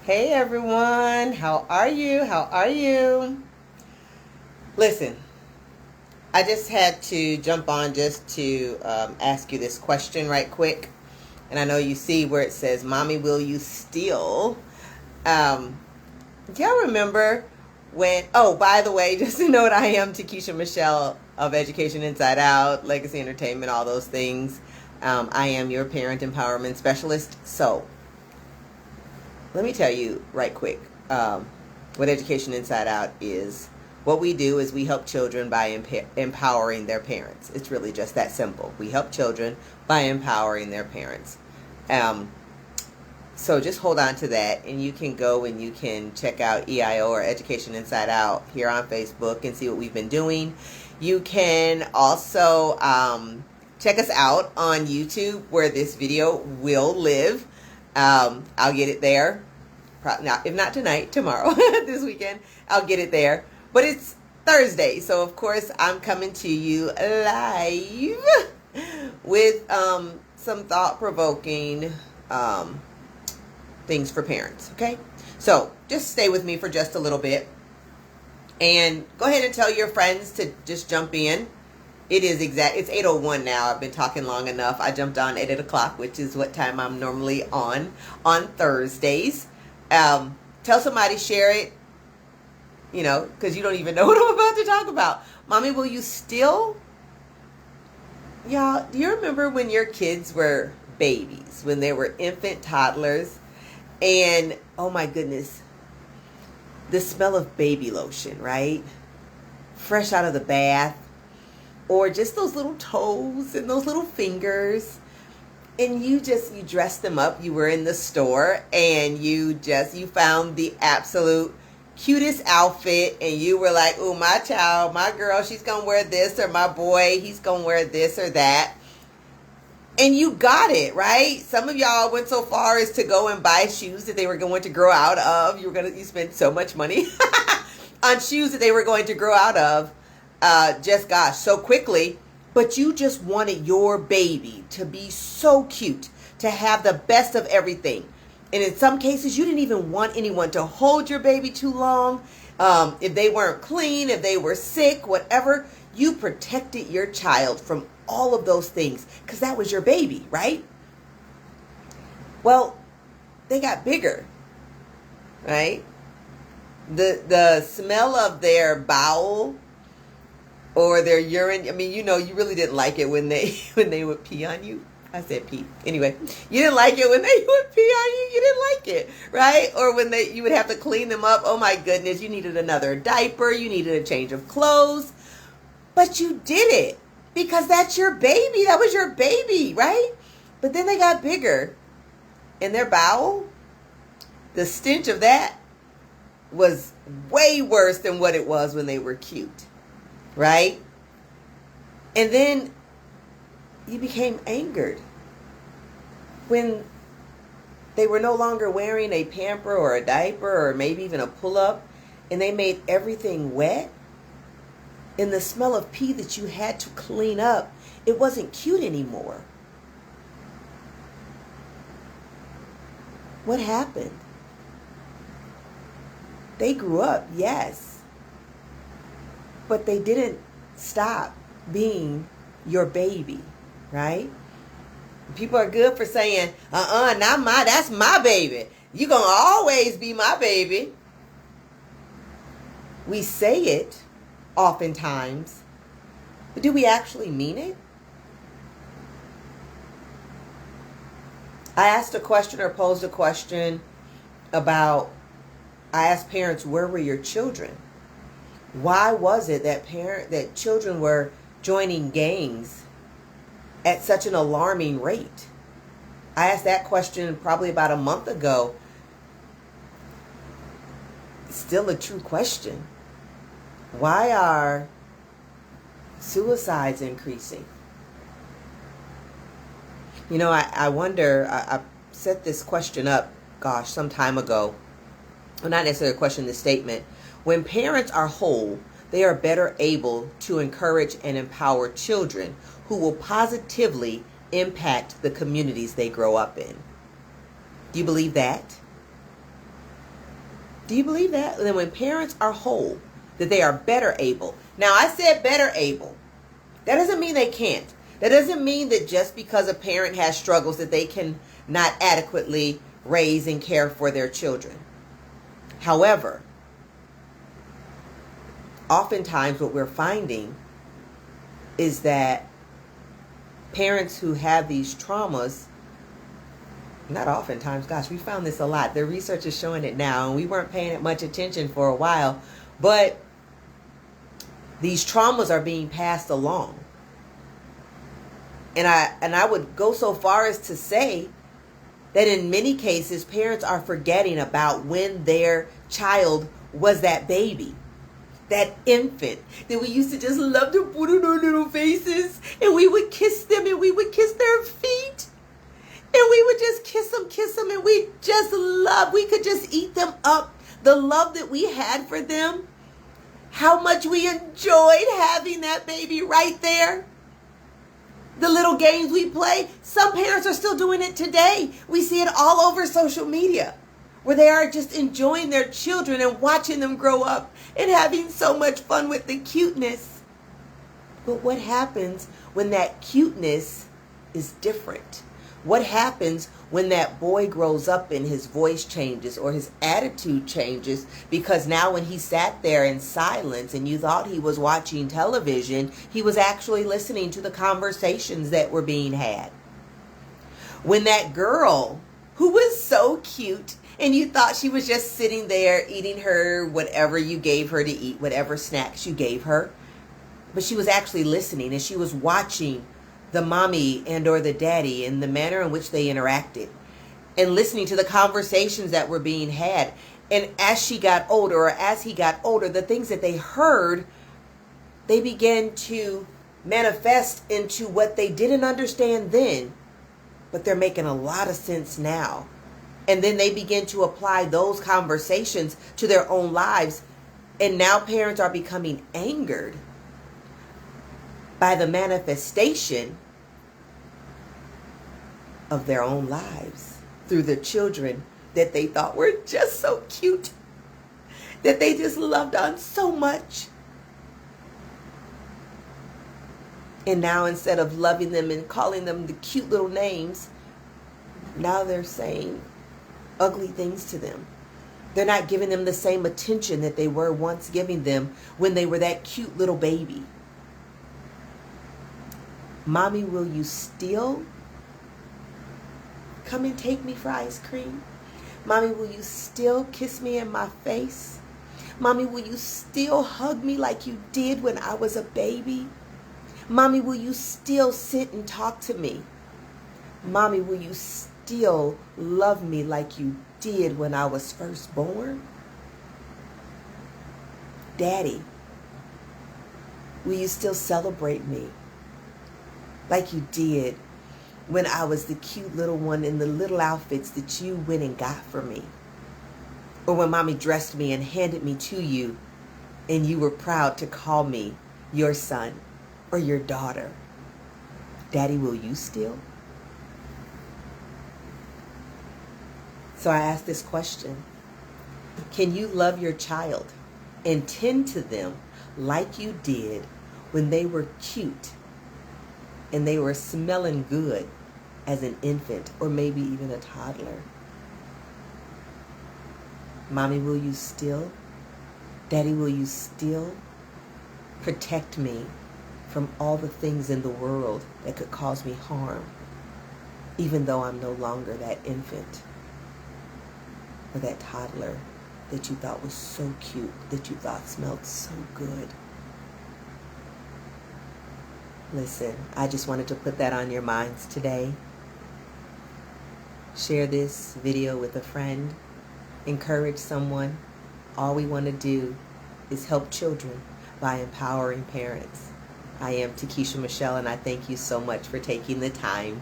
Hey everyone, how are you? How are you? Listen, I just had to jump on just to ask you this question right quick. And I know you see where it says, Mommy, will you steal? Do y'all remember when, oh, by the way, just to note, I am Tikisha Michelle of Education Inside Out, Legacy Entertainment, all those things. I am your parent empowerment specialist. So, let me tell you right quick what Education Inside Out is. What we do is we help children by empowering their parents. It's really just that simple. We help children by empowering their parents. So just hold on to that, and you can go and you can check out EIO or Education Inside Out here on Facebook and see what we've been doing. You can also check us out on YouTube where this video will live. I'll get it there. Now, if not tonight, tomorrow, this weekend, I'll get it there. But it's Thursday, so of course I'm coming to you live with some thought-provoking things for parents. Okay, so just stay with me for just a little bit, and go ahead and tell your friends to just jump in. It's 8:01 now. I've been talking long enough. I jumped on at 8 o'clock, which is what time I'm normally on Thursdays. Tell somebody, share it, because you don't even know what I'm about to talk about. Mommy, will you steal? Y'all, do you remember when your kids were babies, when they were infant toddlers, and, oh my goodness, the smell of baby lotion, right? Fresh out of the bath. Or just those little toes and those little fingers. And you dressed them up. You were in the store and you found the absolute cutest outfit. And you were like, oh, my child, my girl, she's going to wear this. Or my boy, he's going to wear this or that. And you got it, right? Some of y'all went so far as to go and buy shoes that they were going to grow out of. You spent so much money on shoes that they were going to grow out of. So quickly, but you just wanted your baby to be so cute, to have the best of everything. And in some cases, you didn't even want anyone to hold your baby too long. If they weren't clean, if they were sick, whatever, you protected your child from all of those things because that was your baby, right? Well, they got bigger, right? The smell of their bowel or their urine. I mean, you really didn't like it when they would pee on you. I said pee. Anyway, you didn't like it when they would pee on you. You didn't like it, right? Or when you would have to clean them up. Oh my goodness, you needed another diaper. You needed a change of clothes. But you did it because that's your baby. That was your baby, right? But then they got bigger. And their bowel, the stench of that was way worse than what it was when they were cute. Right? And then you became angered when they were no longer wearing a pamper or a diaper or maybe even a pull-up, and they made everything wet. And the smell of pee that you had to clean up, it wasn't cute anymore. What happened? They grew up, yes. But they didn't stop being your baby, right? People are good for saying, that's my baby. You're going to always be my baby. We say it oftentimes, but do we actually mean it? I asked a question or posed a question I asked parents, where were your children? Why was it that children were joining gangs at such an alarming rate? I asked that question probably about a month ago. Still a true question. Why are suicides increasing? I wonder, I set this question up, some time ago. Well, not necessarily a question, the statement. When parents are whole, they are better able to encourage and empower children who will positively impact the communities they grow up in. Do you believe that? Do you believe that? Then when parents are whole, that they are better able. Now, I said better able. That doesn't mean they can't. That doesn't mean that just because a parent has struggles that they can not adequately raise and care for their children. However, oftentimes what we're finding is that parents who have these traumas, not oftentimes, gosh, we found this a lot. The research is showing it now, and we weren't paying it much attention for a while, but these traumas are being passed along. And I would go so far as to say that in many cases, parents are forgetting about when their child was that baby, that infant that we used to just love to put on our little faces, and we would kiss them, and we would kiss their feet, and we would just kiss them, and we just love. We could just eat them up. The love that we had for them, how much we enjoyed having that baby right there. The little games we play, some parents are still doing it today. We see it all over social media, where they are just enjoying their children and watching them grow up and having so much fun with the cuteness. But what happens when that cuteness is different? What happens when that boy grows up and his voice changes or his attitude changes? Because now when he sat there in silence and you thought he was watching television, he was actually listening to the conversations that were being had. When that girl who was so cute and you thought she was just sitting there eating her whatever you gave her to eat, whatever snacks you gave her, but she was actually listening and she was watching the mommy and or the daddy and the manner in which they interacted and listening to the conversations that were being had. And as she got older, or as he got older, the things that they heard, they began to manifest into what they didn't understand then, but they're making a lot of sense now. And then they begin to apply those conversations to their own lives. And now parents are becoming angered by the manifestation of their own lives through the children that they thought were just so cute, that they just loved on so much. And now instead of loving them and calling them the cute little names, now they're saying ugly things to them. They're not giving them the same attention that they were once giving them when they were that cute little baby. Mommy, will you still come and take me for ice cream? Mommy, will you still kiss me in my face? Mommy, will you still hug me like you did when I was a baby? Mommy, will you still sit and talk to me? Mommy, will you still love me like you did when I was first born? Daddy, will you still celebrate me like you did when I was the cute little one in the little outfits that you went and got for me? Or when mommy dressed me and handed me to you and you were proud to call me your son or your daughter? Daddy, will you still? So I ask this question. Can you love your child and tend to them like you did when they were cute and they were smelling good as an infant or maybe even a toddler? Mommy, will you still? Daddy, will you still protect me from all the things in the world that could cause me harm, even though I'm no longer that infant or that toddler that you thought was so cute, that you thought smelled so good? Listen, I just wanted to put that on your minds today. Share this video with a friend. Encourage someone. All we want to do is help children by empowering parents. I am Tikisha Michelle, and I thank you so much for taking the time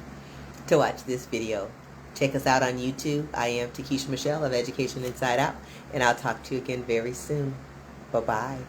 to watch this video. Check us out on YouTube. I am Tikisha Michelle of Education Inside Out, and I'll talk to you again very soon. Bye-bye.